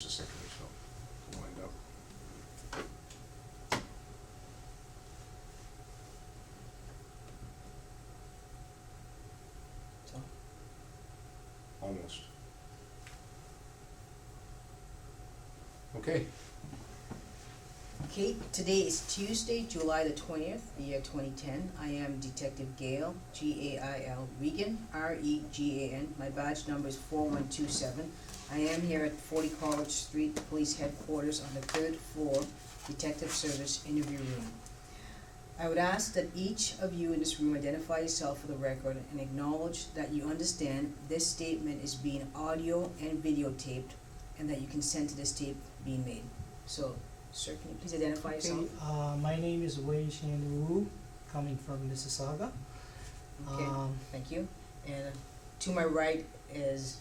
a second or so to wind up. So, Almost. Okay. okay, today is Tuesday, July the 20th, the year 2010. I am Detective Gail, G-A-I-L, Regan, R-E-G-A-N. My badge number is 4127. I am here at 40 College Street, Police Headquarters on the 3rd floor, Detective Service Interview Room. I would ask that each of you in this room identify yourself for the record and acknowledge that you understand this statement is being audio and videotaped and that you consent to this tape being made. So, sir, can you please identify yourself? Okay, my name is Wei Xian Wu, coming from Mississauga. Okay, thank you. And to my right is,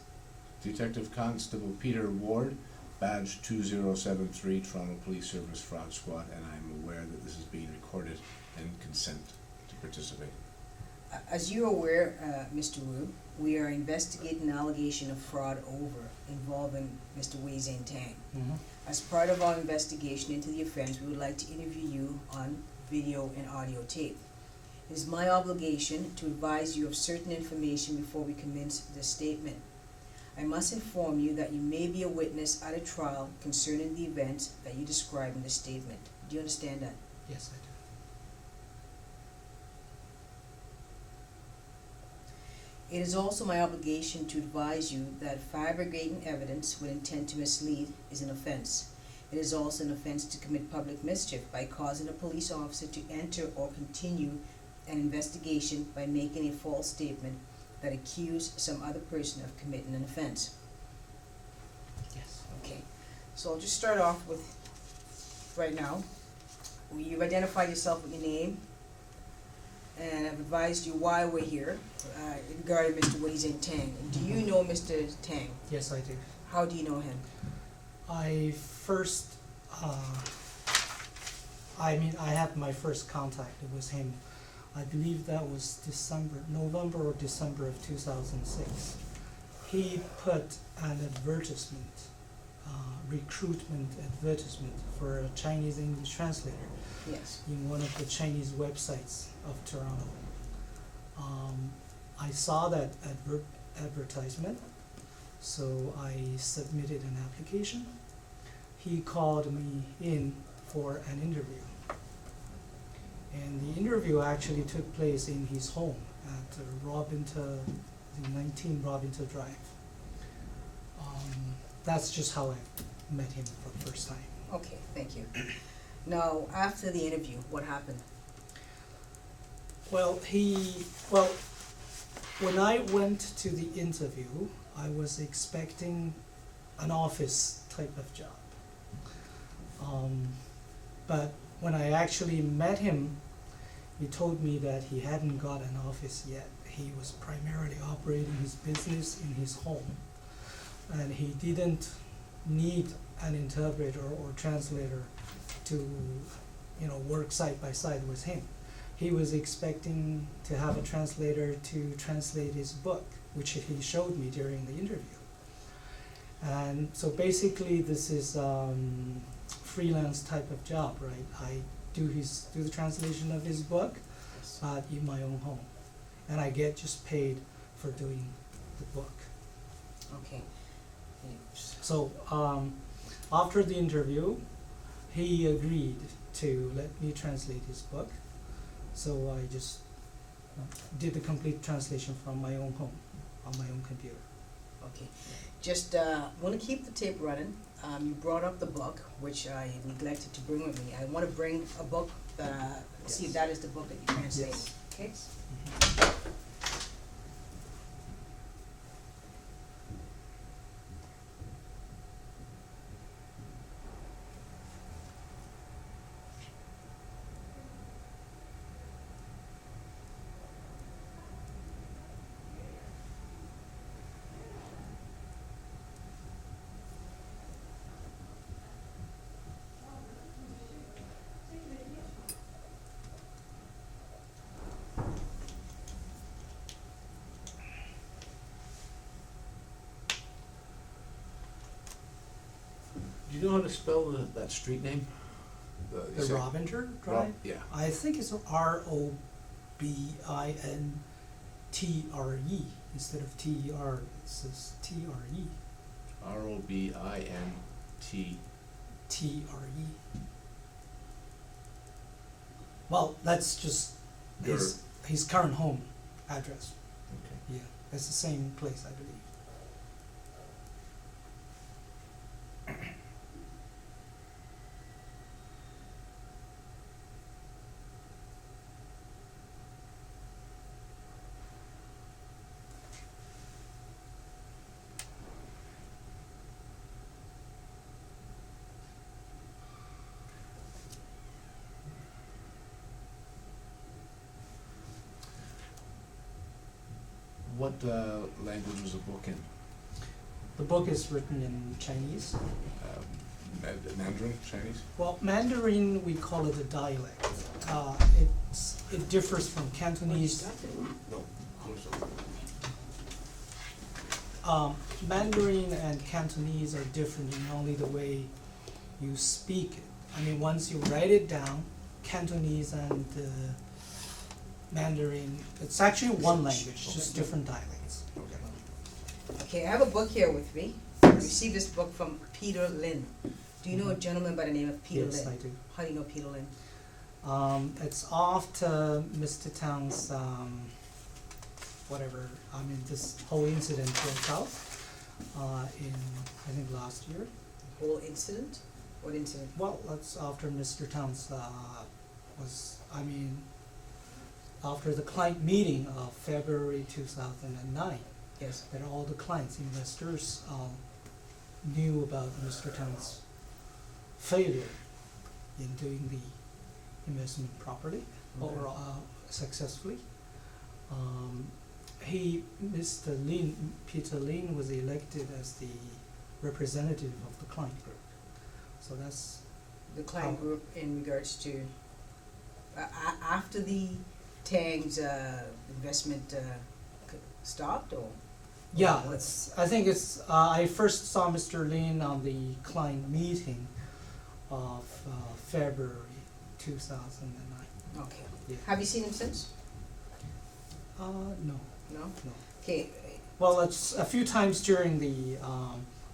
Detective Constable Peter Ward, badge 2073, Toronto Police Service Fraud Squad, and I'm aware that this is being recorded and consent to participate. as you're aware, Mr. Wu, we are investigating an allegation of fraud involving Mr. Wei Tang. As part of our investigation into the offense, we would like to interview you on video and audio tape. It is my obligation to advise you of certain information before we commence this statement. I must inform you that you may be a witness at a trial concerning the events that you describe in this statement. Do you understand that? Yes, I do. It is also my obligation to advise you that fabricating evidence with intent to mislead is an offense. It is also an offense to commit public mischief by causing a police officer to enter or continue an investigation by making a false statement that accuse some other person of committing an offense. Yes. Okay, so I'll just start off with, right now, you've identified yourself with your name, and I've advised you why we're here, regarding Mr. Wei Tang. Do you know Mr. Tang? Yes, I do. How do you know him? I first, I had my first contact with him. I believe that was November or December of 2006. He put an advertisement, recruitment advertisement for a Chinese English translator Yes. in one of the Chinese websites of Toronto. I saw that advertisement, so I submitted an application. He called me in for an interview. And the interview actually took place in his home at 19 Robinta Drive. That's just how I met him for the first time. Okay, thank you. Now, after the interview, what happened? Well, when I went to the interview, I was expecting an office type of job. But when I actually met him, he told me that he hadn't got an office yet. He was primarily operating his business in his home, and he didn't need an interpreter or translator to, work side by side with him. He was expecting to have a translator to translate his book, which he showed me during the interview. And so basically this is freelance type of job, right? I do the translation of his book, but in my own home, and I get just paid for doing the book. Okay. So after the interview, he agreed to let me translate his book. So I just did the complete translation from my own home on my own computer. Okay. Just want to keep the tape running. You brought up the book, which I neglected to bring with me. I want to bring a book. See if that is the book that you translated. Yes. Okay. Do you know how to spell that street name? You The say- Robinger Drive? Rob, yeah. I think it's R-O-B-I-N-T-R-E instead of T-E-R. It says T-R-E. R-O-B-I-N-T. T-R-E. Well, that's just his current home address. Okay. Yeah, it's the same place, I believe. What language was the book in? The book is written in Chinese. Mandarin, Chinese? Well, Mandarin, we call it a dialect. It differs from Cantonese. No. Mandarin and Cantonese are different in only the way you speak it. I mean, once you write it down, Cantonese and Mandarin, it's actually one language, just different dialects. Okay. Okay, I have a book here with me. I received this book from Peter Lin. Do you know a gentleman by the name of Peter Yes, Lin? I do. How do you know Peter Lin? It's after Mr. Tang's, whatever, I mean, this whole incident broke out in, I think, last year. Whole incident? What incident? Well, that's after Mr. Tang's after the client meeting of February 2009, Yes. that all the clients, investors, knew about Mr. Tang's failure in doing the investment properly or successfully. Peter Lin was elected as the representative of the client group. So that's The client group in regards to, after the Tang's investment stopped, or? yeah. Or I think it's. I first saw Mr. Lin on the client meeting of February 2009. Okay. Yeah. Have you seen him since? No. No? No. Okay, Well, it's a few times during the.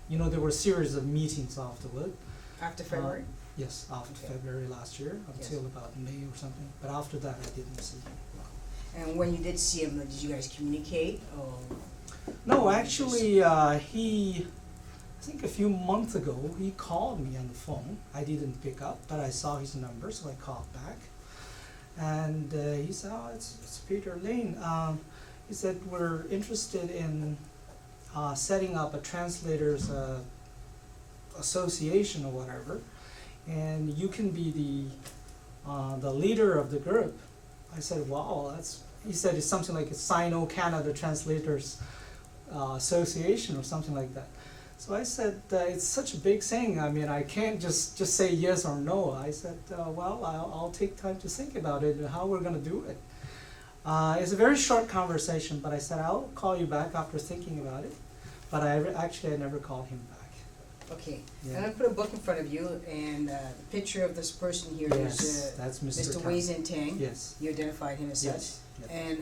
There were a series of meetings afterward. after February? Yes, after Okay. February last year, until about May or something. But after that, I didn't see him. And when you did see him, did you guys communicate, or? No, actually, I think a few months ago, he called me on the phone. I didn't pick up, but I saw his number, so I called back. And he said, "Oh, it's Peter Lin." He said, "We're interested in setting up a translators association or whatever, and you can be the leader of the group." I said, "Wow, that's." He said it's something like a Sino-Canada Translators Association or something like that. So I said, "It's such a big thing. I mean, I can't just say yes or no." I said, "Well, I'll take time to think about it and how we're going to do it." It's a very short conversation, but I said, "I'll call you back after thinking about it." But I never called him back. Okay, Yeah. I'm gonna put a book in front of you, and the picture of this person here is Yes, that's Mr. Mr. Wei Tang. Zintang. Yes. You identified him as such. Yes. Yes. And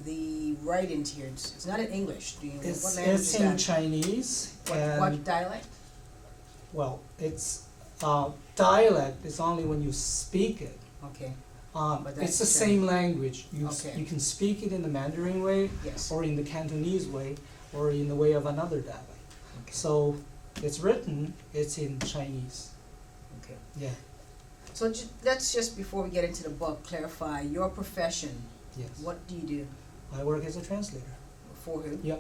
the writings here, it's not in English, do you, what It's language is in that? Chinese, and What dialect? well, it's dialect is only when you speak it. Okay, But It's that's the the same language. Okay. You can speak it in the Mandarin way, yes. or in the Cantonese way, or in the way of another dialect. Okay. So it's written. It's in Chinese. Okay. Yeah. So let's just, before we get into the book, clarify your profession. Yes. What do you do? I work as a translator. For who? Yeah.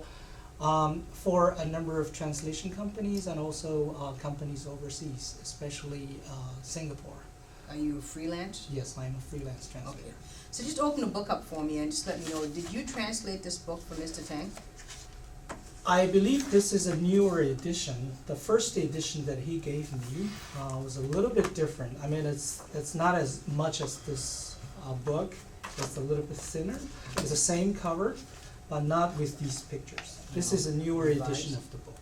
For a number of translation companies and also companies overseas, especially Singapore. Are you freelance? Yes, I'm a freelance translator. Okay. So just open the book up for me and just let me know, did you translate this book for Mr. Tang? I believe this is a newer edition. The first edition that he gave me was a little bit different. I mean, it's not as much as this book. It's a little bit thinner. It's the same cover, but not with these pictures. This is a newer edition of the book.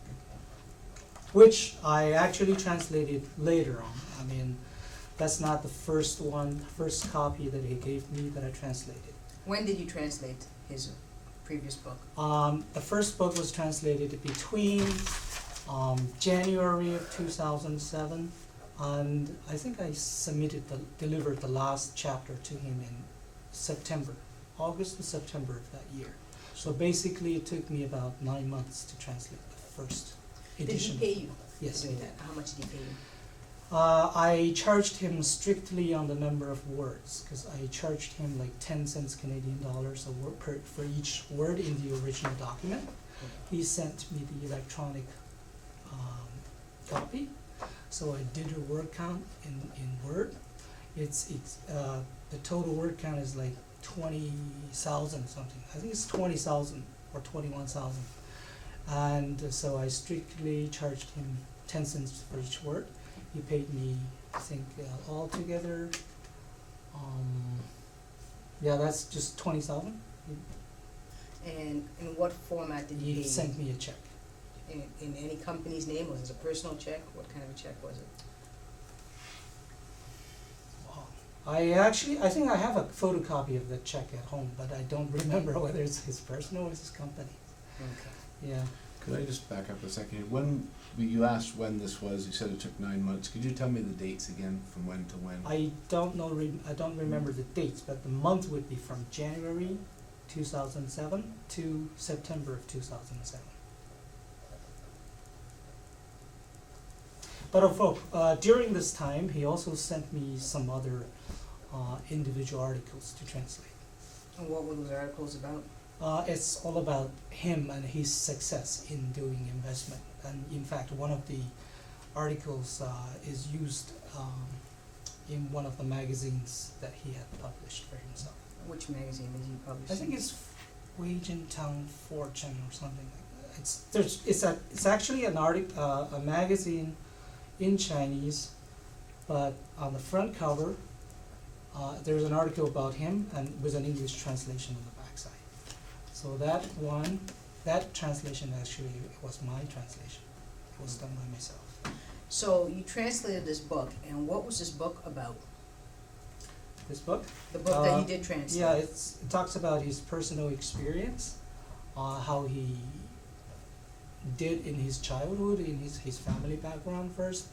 which I actually translated later on. I mean, that's not the first copy that he gave me that I translated. When did you translate his previous book? The first book was translated between January of 2007, and I think I delivered the last chapter to him in August to September of that year. So basically it took me about 9 months to translate the first edition. Did he pay you? Yes, for he doing did. that? How much did he pay you? I charged him strictly on the number of words, because I charged him like 10 cents Canadian dollars a word for each word in the original document. He sent me the electronic copy, so I did a word count in Word. The total word count is like 20,000 something. I think it's 20,000 or 21,000. And so I strictly charged him 10 cents for each word. He paid me, I think, altogether, that's just 20,000. And in what format did he pay He you? sent me a check. In any company's name? Was it a personal check? What kind of a check was it? Wow. I think I have a photocopy of the check at home, but I don't remember whether it's his personal or his company. Okay. Yeah. Could I just back up a second here? When you asked when this was, you said it took 9 months. Could you tell me the dates again, from when to when? I don't know. I don't remember the dates, but the month would be from January 2007 to September of 2007. But during this time, he also sent me some other individual articles to translate. And what were those articles about? It's all about him and his success in doing investment. And in fact, one of the articles is used in one of the magazines that he had published for himself. Which magazine did you publish? I think it's Waging Town Fortune or something like that. It's actually a magazine in Chinese, but on the front cover, there's an article about him and with an English translation on the backside. So that translation actually was my translation. It was done by myself. So you translated this book, and what was this book about? This book? The book that you did translate? Yeah, it talks about his personal experience, how he did in his childhood, in his family background first,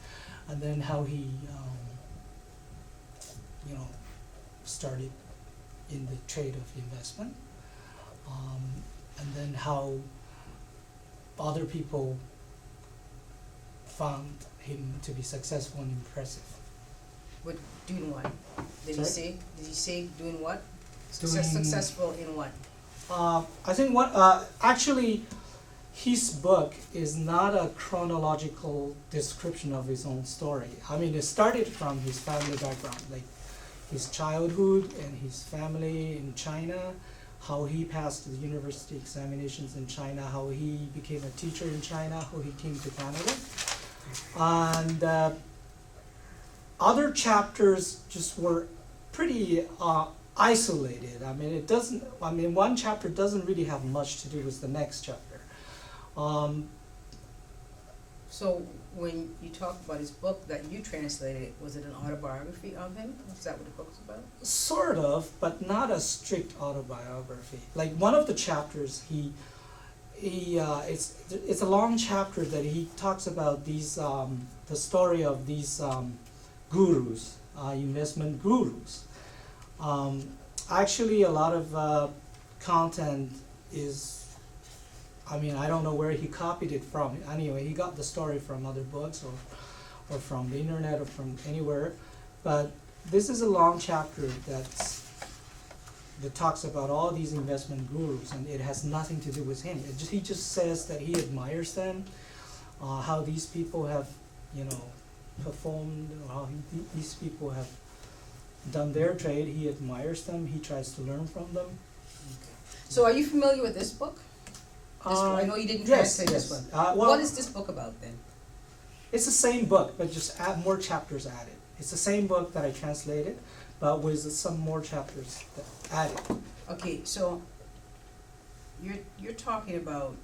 and then how he, started in the trade of investment, and then how other people found him to be successful and impressive. What, doing what? Did Sorry? he say doing what? Doing- Successful in what? I think actually, his book is not a chronological description of his own story. I mean, it started from his family background, like his childhood and his family in China, how he passed the university examinations in China, how he became a teacher in China, how he came to Canada. And other chapters just were pretty isolated. I mean, one chapter doesn't really have much to do with the next chapter. So when you talk about his book that you translated, was it an autobiography of him? Is that what the book's about? Sort of, but not a strict autobiography. Like one of the chapters, it's a long chapter that he talks about these the story of these gurus, investment gurus. Actually, a lot of content is, I don't know where he copied it from. Anyway, he got the story from other books or from the internet or from anywhere. But this is a long chapter that talks about all these investment gurus, and it has nothing to do with him. He just says that he admires them, how these people have, performed, or how these people have done their trade. He admires them. He tries to learn from them. Okay. So are you familiar with this book? I know you didn't translate this one. What is this book about then? It's the same book, but just more chapters added. It's the same book that I translated, but with some more chapters added. Okay, so you're talking about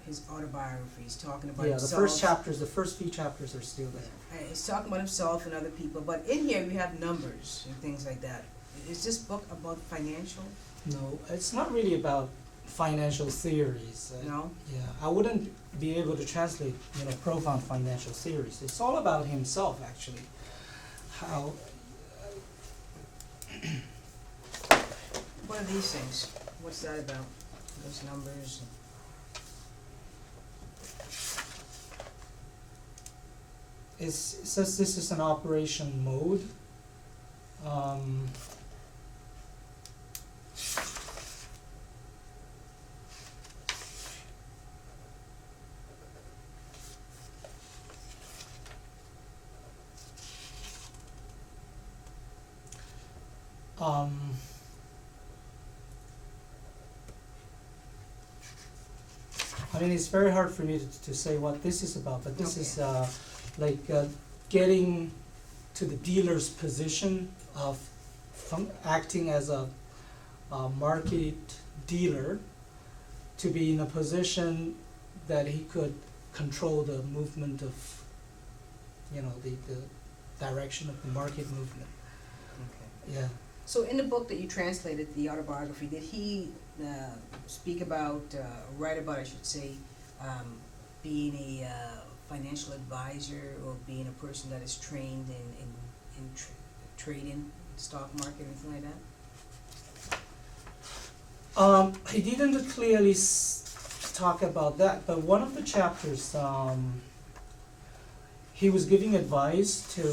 his autobiography. He's talking about Yeah, the himself. the first few chapters are still there. He's talking about himself and other people, but in here we have numbers and things like that. Is this book about financial? No, it's not really about financial theories. No? Yeah, I wouldn't be able to translate, profound financial theories. It's all about himself, actually. How, What are these things? What's that about? Those numbers? it says this is an operation mode. I mean, it's very hard for me to say what this is about, but this is getting to the dealer's position of acting as a market dealer, to be in a position that he could control the movement of, the direction of the market movement. Okay. Yeah. So in the book that you translated, the autobiography, did he speak about, write about, I should say, being a financial advisor or being a person that is trained in trading, stock market, anything like that? He didn't clearly talk about that, but one of the chapters, he was giving advice to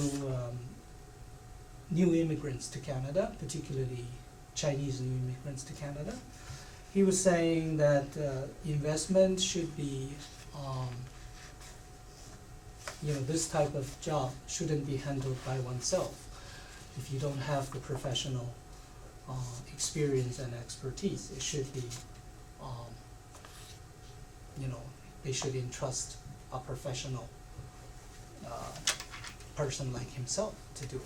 new immigrants to Canada, particularly Chinese new immigrants to Canada. He was saying that investment should be, this type of job shouldn't be handled by oneself if you don't have the professional experience and expertise. It should be, they should entrust a professional person like himself to do it.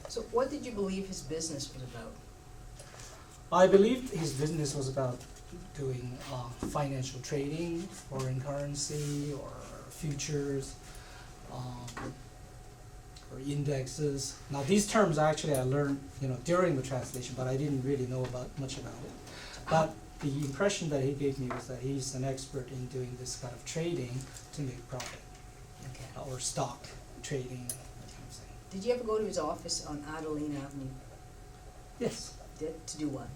So what did you believe his business was about? I believe his business was about doing financial trading, foreign currency, or futures, or indexes. Now these terms actually I learned, during the translation, but I didn't really know much about it. But the impression that he gave me was that he's an expert in doing this kind of trading to make profit, Okay. or stock trading, that kind of thing. Did you ever go to his office on Adeline Avenue? Yes, Did? To do what?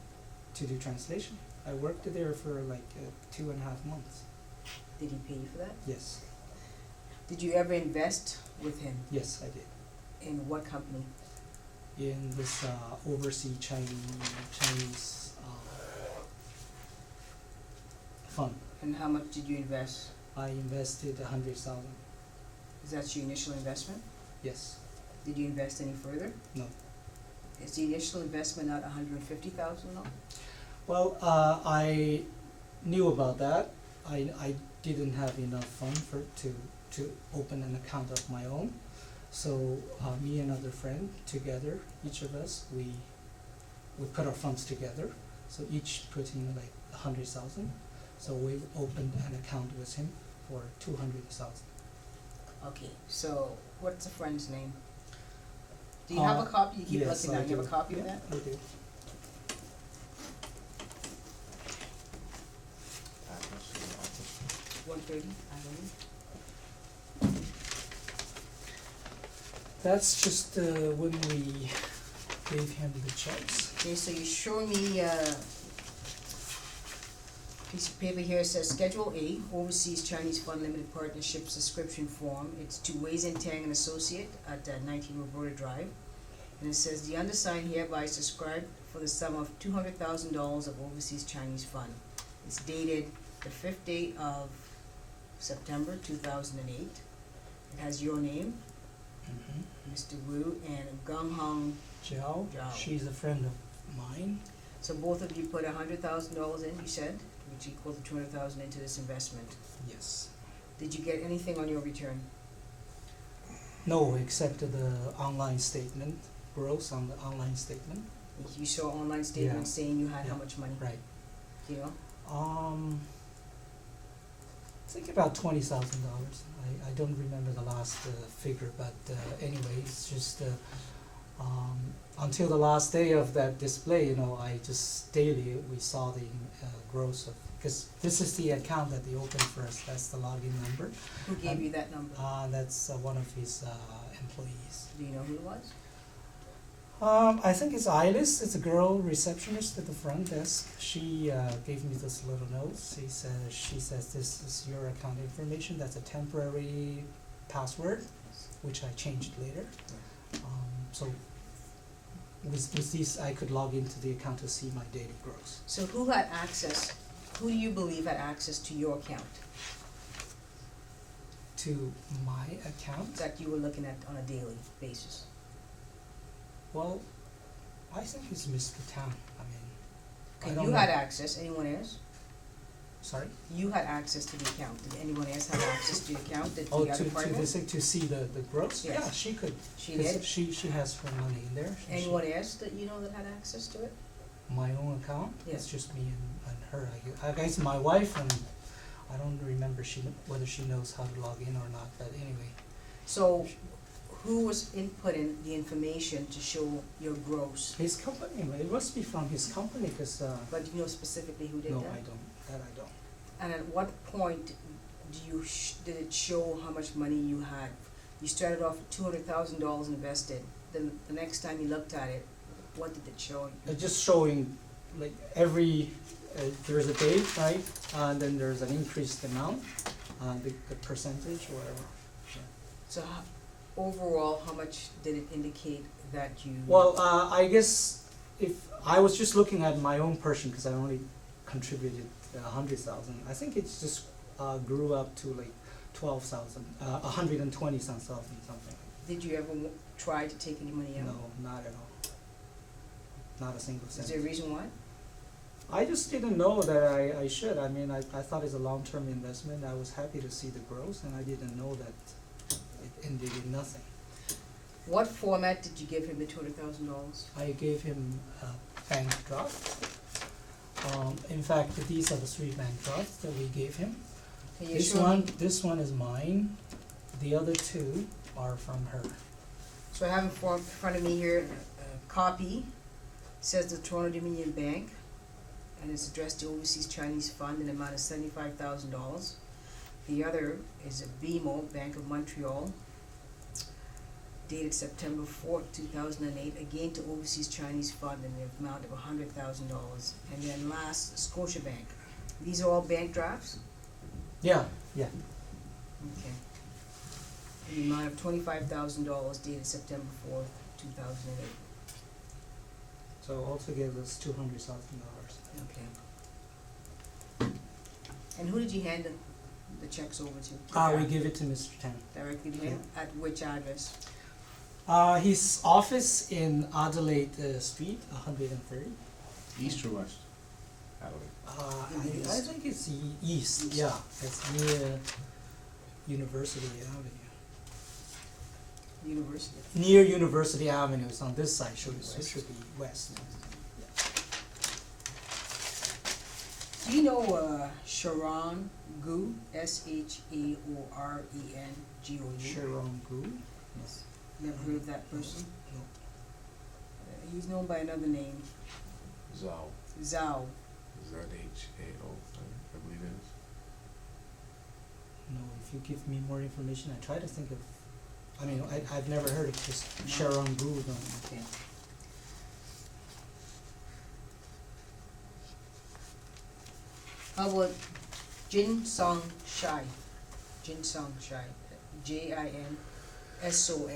to do translation. I worked there for 2.5 months. Did he pay you for that? Yes, Did you ever invest with him? yes, I did. In what company? In this overseas Chinese fund. And how much did you invest? I invested 100,000. Is that your initial investment? Yes. Did you invest any further? No. Is the initial investment not 150,000 now? Well, I knew about that. I didn't have enough fund to open an account of my own. So me and another friend together, each of us, we put our funds together. So each put in 100,000. So we opened an account with him for 200,000. Okay, so what's the friend's name? Do you have a copy? You keep yes, looking I at. You have do. a copy of Yeah, that? I do. 130, I believe. That's just when we gave him the checks. Okay, so you show me a piece of paper here. It says Schedule A, Overseas Chinese Fund Limited Partnership Subscription Form. It's to Wei Tang and Associate at 19 Roberta Drive. And it says the undersigned hereby subscribed for the sum of $200,000 of Overseas Chinese Fund. It's dated the 5th day of September 2008. It has your name, Mr. Wu, and Gung Hong. Jiao, Jiao. she's a friend of mine. So both of you put $100,000 in, you said, which equals $200,000 into this investment. Yes. Did you get anything on your return? No, except the online statement, gross on the online statement. You saw online statements saying you had how Yeah. much money? Right. Do you know? think about $20,000. I don't remember the last figure, but anyway, it's just until the last day of that display, you know, I just daily we saw the growth of, because this is the account that they opened first. That's the login number. Who gave you that number? That's one of his employees. Do you know who it was? I think it's Iris. It's a girl receptionist at the front desk. She gave me this little note. She says this is your account information. That's a temporary password, which I changed later. So with these, I could log into the account to see my daily gross. So who had access, who do you believe had access to your account To my account? that you were looking at on a daily basis? Well, I think it's Mr. Town. I mean, I Okay, don't you know. had access, anyone else? Sorry? You had access to the account. Did anyone else have access to the account? Did Oh, the other partner? to see the gross? Yes. Yeah, she could. She 'Cause did? She has her money in there. Anyone else that you know that had access to it? My own account? Yeah. It's just me and her. I guess my wife, and I don't remember whether she knows how to log in or not, but anyway. So who was inputting the information to show your gross? His company, it must be from his company, because, But do you know specifically who did no, that? I don't. That I don't. And at what point did it show how much money you had? You started off with $200,000 invested. Then the next time you looked at it, what did it show you? Just showing, like, every, there's a date, right? And then there's an increased amount, the percentage, whatever. So overall, how much did it indicate that you? Well, I guess if I was just looking at my own portion, because I only contributed 100,000, I think it's just grew up to like 12,000, 120,000 something. Did you ever try to take any money out? No, not at all. Not a single Is there a cent. reason why? I just didn't know that I should. I mean, I thought it's a long-term investment. I was happy to see the growth, and I didn't know that it ended in nothing. What format did you give him the $200,000? I gave him a bank draft. In fact, these are the 3 bank drafts that we gave him. Can you show me? This one is mine. The other 2 are from her. So I have in front of me here a copy. Says the Toronto Dominion Bank, and it's addressed to Overseas Chinese Fund in the amount of $75,000. The other is a BMO, Bank of Montreal, dated September 4th, 2008, again to Overseas Chinese Fund in the amount of $100,000. And then last, Scotiabank. These are all bank drafts? Yeah. Okay. In the amount of $25,000 dated September 4th, 2008. So altogether it's $200,000. Okay. And who did you hand the checks over to? We give it to Mr. Tan. Directly to him? At which address? His office in Adelaide Street, 130. East or west? Adelaide. I think it's east. Yeah, it's near University Avenue. University. Near University Avenue. It's on this side, so it should be west. Do you know Sharon Gu? SHAORENGOU? Sharon Gu? Yes. Never heard of that person? No. He's known by another name, Zhao. Zhao. ZHAO, I believe it is. No, if you give me more information, I try to think of. I mean, I've never heard of this Sharon Gu. No. Okay. How about Jin Song Shai? Jin Song Shai. JINSONGSHI. Not sure.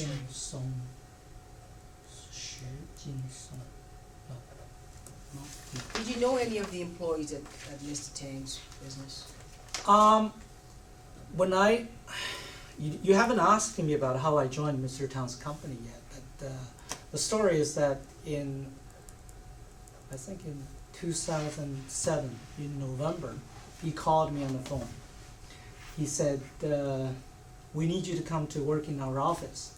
Jin Song. Jin Song. No. Did you know any of the employees at Mr. Tang's business? When you haven't asked me about how I joined Mr. Tang's company yet, but the story is that I think in 2007, in November, he called me on the phone. He said, we need you to come to work in our office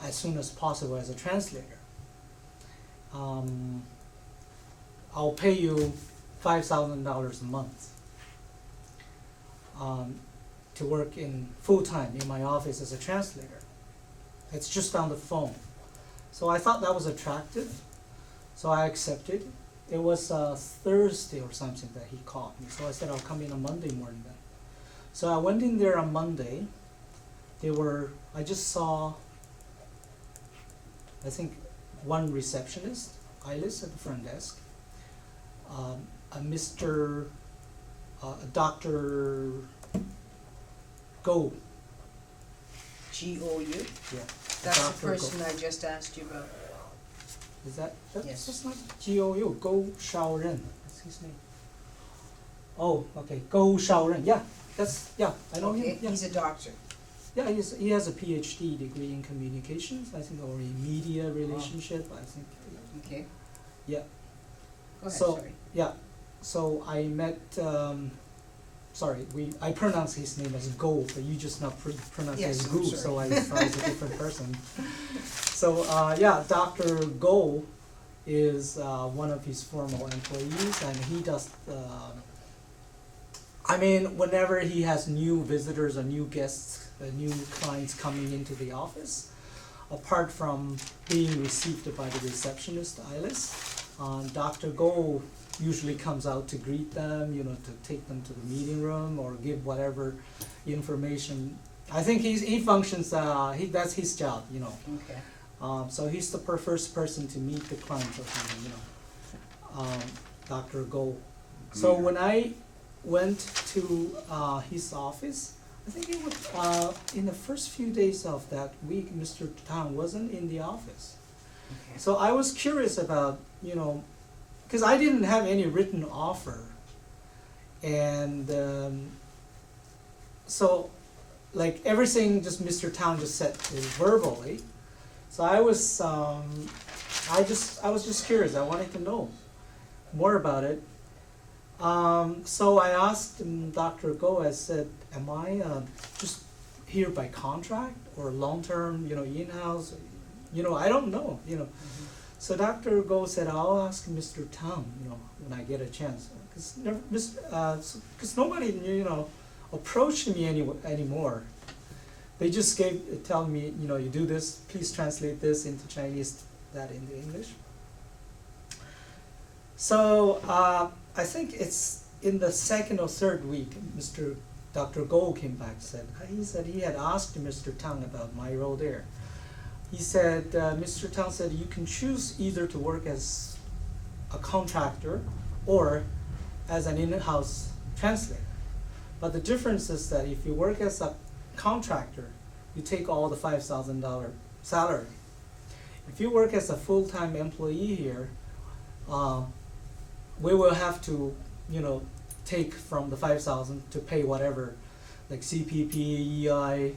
as soon as possible as a translator. I'll pay you $5,000 a month to work in full-time in my office as a translator. It's just on the phone. So I thought that was attractive, so I accepted. It was Thursday or something that he called me, so I said I'll come in on Monday morning then. So I went in there on Monday. I just saw, I think, one receptionist, Ilis, at the front desk, a Dr. Go. G-O-U? Yeah. That's the Dr. person I just asked you about. Is that's Yes. just not G-O-U, Go Shaoren, that's his name. Oh, okay, Go Shaoren, yeah, I know Okay, him, yeah. he's a doctor. Yeah, he has a PhD degree in communications, I think, or in media relationship, I think. Okay. Yeah. Go ahead, So- sorry. Yeah, so I met, I pronounce his name as Go, but you just not pronounce it Yes, as I'm Gu, so sorry. I thought it's a different person. So, yeah, Dr. Go is one of his former employees, and he does, whenever he has new visitors or new guests, new clients coming into the office, apart from being received by the receptionist, Ilis, Dr. Go usually comes out to greet them, to take them to the meeting room or give whatever information. I think he functions, that's his job, Okay. So he's the first person to meet the clients or something, Dr. Go. So when I went to his office, I think it was in the first few days of that week, Mr. Tang wasn't in the office. Okay. So I was curious about, because I didn't have any written offer. And so, like, everything just Mr. Tang just said verbally. So I was just curious. I wanted to know more about it. So I asked Dr. Go, I said, am I just here by contract or long-term, in-house? I don't know, Mhm. So Dr. Go said, I'll ask Mr. Tang, when I get a chance. Because nobody, approached me anymore. They just tell me, you do this, please translate this into Chinese, that into English. So I think it's in the second or third week, Dr. Go came back and he said he had asked Mr. Tang about my role there. He said, Mr. Tang said, you can choose either to work as a contractor or as an in-house translator. But the difference is that if you work as a contractor, you take all the $5,000 salary. If you work as a full-time employee here, we will have to, take from the 5,000 to pay whatever, like CPP, EI.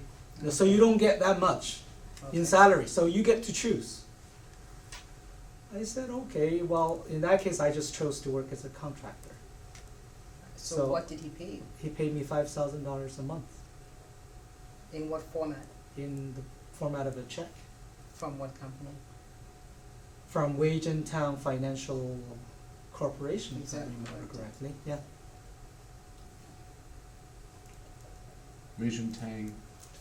So you don't get that much in salary. So you get to choose. I said, okay. Well, in that case, I just chose to work as a contractor. So what did he pay you? He paid me $5,000 a month In what format? in the format of a check From what company? from Wage and Town Financial Corporation, if Is I that remember correct? correctly. Yeah. Vision Tang.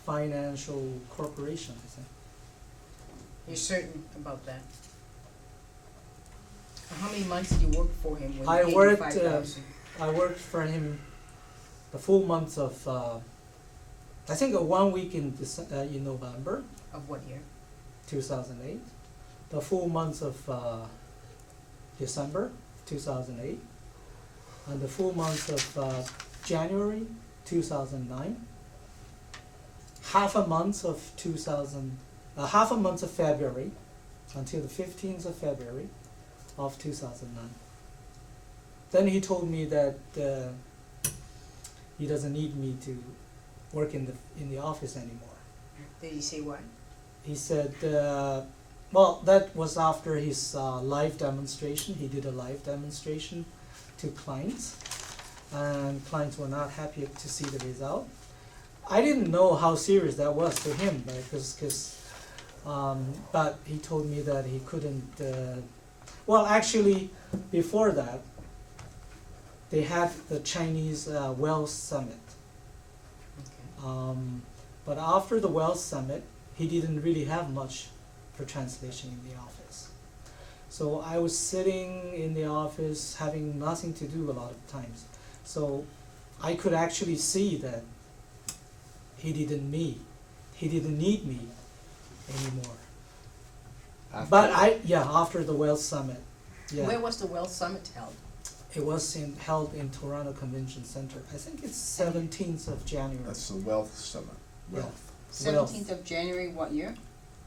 Financial Corporation, I think. You're certain about that? How many months did you work for him when I he paid you worked, $5,000? I worked for him the full month of, I think 1 week in November Of what year? 2008, the full month of December 2008, and the full month of January 2009, half a month of February until the 15th of February of 2009. Then he told me that he doesn't need me to work in the office anymore. Did he say why? He said, well, that was after his live demonstration. He did a live demonstration to clients, and clients were not happy to see the result. I didn't know how serious that was to him, but he told me that he couldn't. Well, actually, before that, they had the Chinese Wealth Summit. Okay. But after the Wealth Summit, he didn't really have much for translation in the office. So I was sitting in the office having nothing to do a lot of times. So I could actually see that he didn't need me anymore. But after the Wealth Summit. Yeah. Where was the Wealth Summit held? It was held in Toronto Convention Center. I think it's 17th of January. That's the Wealth Summit. Yeah. Wealth. 17th of January, what year?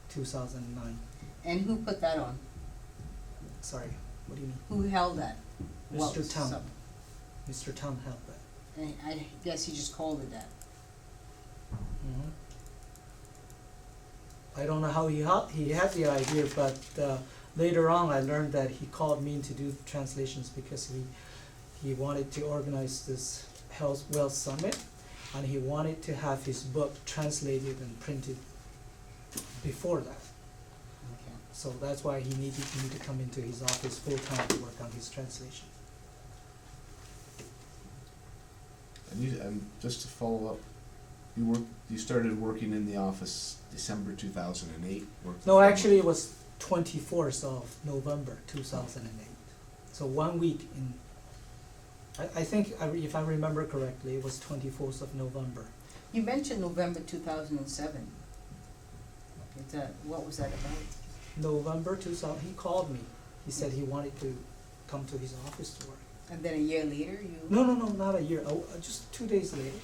2009. And who put that on? Sorry, what do you mean? Who held that? Mr. Wealth Town. Summit? Mr. Town held that. And I guess he just called it that. Mhm. I don't know how he had the idea, but later on I learned that he called me to do the translations because he wanted to organize this Wealth Summit, and he wanted to have his book translated and printed before that. Okay. So that's why he needed me to come into his office full time to work on his translation. And just to follow up, you started working in the office December 2008. No, actually it was 24th of November 2008. So 1 week in, I think, if I remember correctly, it was 24th of November. You mentioned November 2007. What was that about? November 2000, he called me. He said he wanted to come to his office to work. And then a year later you... No, not a year. Just 2 days later.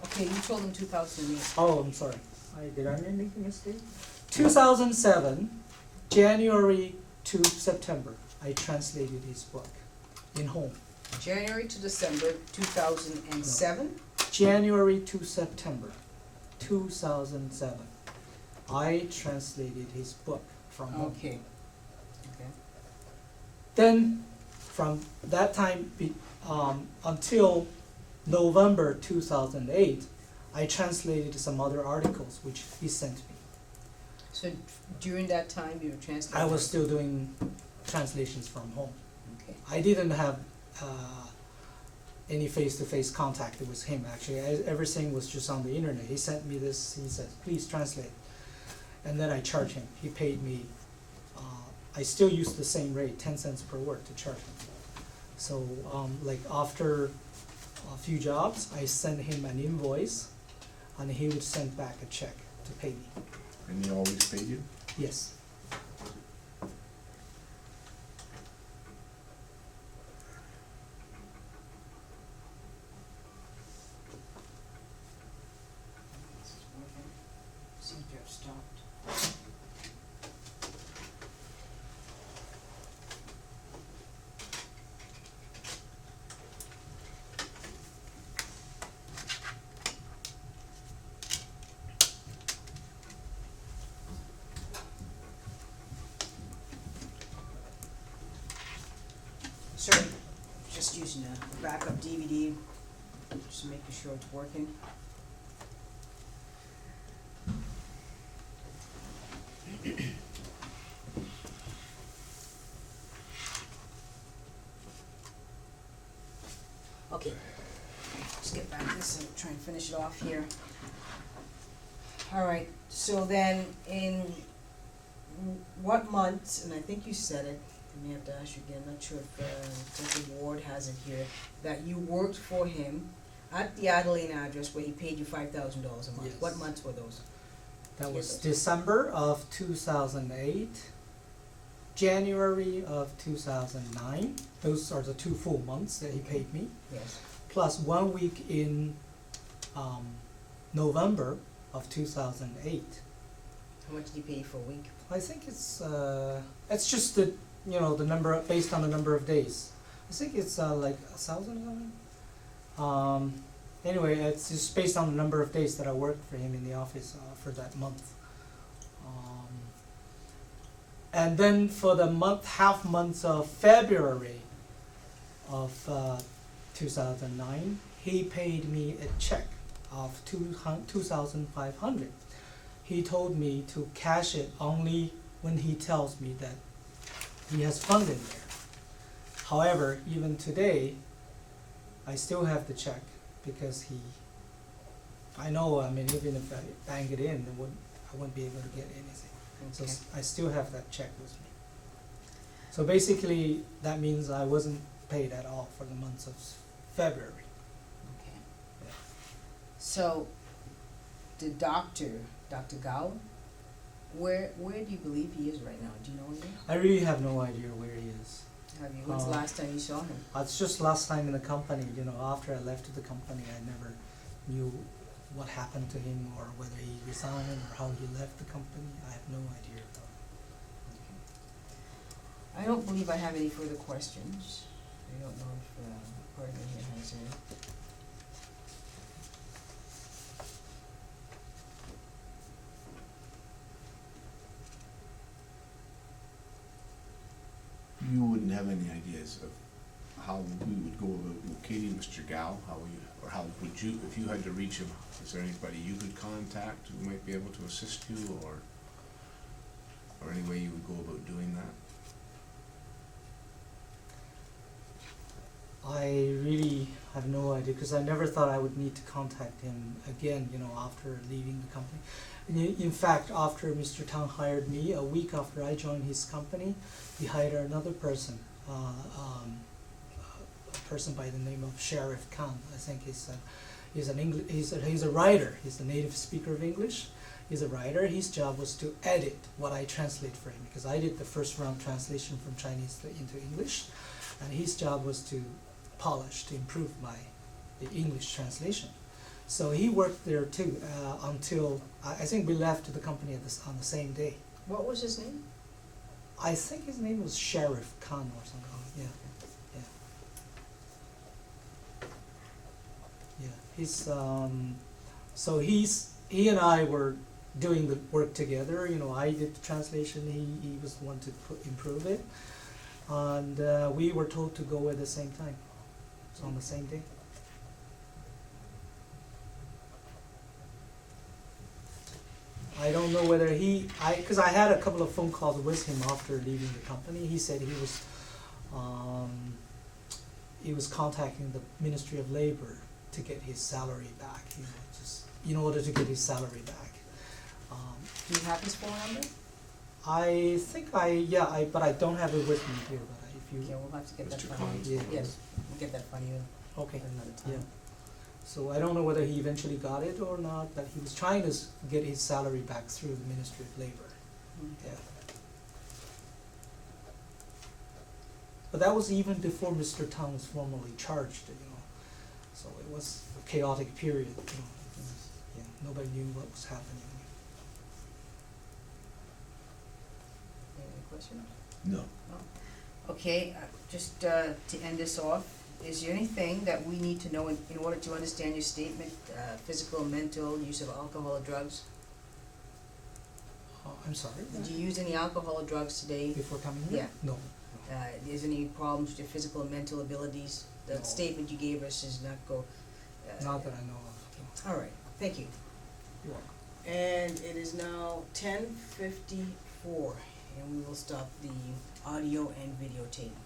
Okay, you told him 2008. Oh, I'm sorry. Did I make a mistake? 2007, January to September, I translated his book in home. January to December 2007? January to September 2007, I translated his book from home. Okay. Then, from that time until November 2008, I translated some other articles which he sent me. So during that time you were translating? I was still doing translations from home. Okay. I didn't have any face-to-face contact with him, actually. Everything was just on the internet. He sent me this, he said, please translate. And then I charged him. He paid me, I still use the same rate, 10 cents per word to charge him. So like after a few jobs, I sent him an invoice, and he would send back a check to pay me. And he always paid you? Yes. This is working. Seems to have stopped. Sorry, just using a backup DVD, just making sure it's working. Okay, let's get back to this and try and finish it off here. All right, so then in what month, and I think you said it, I may have to ask you again, not sure if Detective Ward has it here, that you worked for him at the Adeline address where he paid you $5,000 a month. Yes. What months were those? That was December of 2008, January of 2009. Those are the 2 full months that he paid me, Yes. plus 1 week in November of 2008. How much did he pay you for a week? I think it's just the the number based on the number of days. I think it's like 1,000 or something. Anyway, it's just based on the number of days that I worked for him in the office for that month. And then for the half month of February of 2009, he paid me a check of $2,500. He told me to cash it only when he tells me that he has funding there. However, even today, I still have the check because I know, I mean, even if I bang it in, I wouldn't be able to get anything. So Okay. I still have that check with me. So basically, that means I wasn't paid at all for the month of February. Okay. Yeah. So, the Dr. Gao, where do you believe he is right now? Do you know him? I really have no idea where he is. Have you? When's the last time you saw him? It's just last time in the company, after I left the company, I never knew what happened to him or whether he resigned or how he left the company. I have no idea. I don't believe I have any further questions. I don't know if the partner here has any. You wouldn't have any ideas of how we would go about locating Mr. Gao, how would you, if you had to reach him, is there anybody you could contact who might be able to assist you, or any way you would go about doing that? I really have no idea because I never thought I would need to contact him again, after leaving the company. In fact, after Mr. Tang hired me, a week after I joined his company, he hired another person, a person by the name of Sheriff Khan. I think he's a writer. He's a native speaker of English. He's a writer. His job was to edit what I translate for him because I did the first round translation from Chinese into English, and his job was to polish, to improve the English translation. So he worked there too until I think we left the company on the same day. What was his name? I think his name was Sheriff Khan or something. Yeah, yeah. He's so he and I were doing the work together. I did the translation. He was the one to improve it, and we were told to go at the same time. So on the same day. I don't know whether because I had a couple of phone calls with him after leaving the company. He said he was contacting the Ministry of Labor to get his salary back, just in order to get his salary back. Do you have his phone number? I think but I don't have it with me here. But if you, Okay, we'll have to get that Mr. from you. Khan. Yes, we'll get that from you okay, another time. yeah. So I don't know whether he eventually got it or not, but he was trying to get his salary back through the Ministry of Labor. Okay. Yeah. But that was even before Mr. Tang was formally charged, So it was a chaotic period, nobody knew what was happening. Any questions? No. Okay, just to end this off, is there anything that we need to know in order to understand your statement, physical, mental, use of alcohol or drugs? I'm sorry? Did you use any alcohol or drugs today? Before coming here? Yeah. No. Is there any problems with your physical and mental abilities? The No. statement you gave us does not go... Not that I know of. No. All right, thank you. You're welcome. And it is now 10:54, and we will stop the audio and videotape.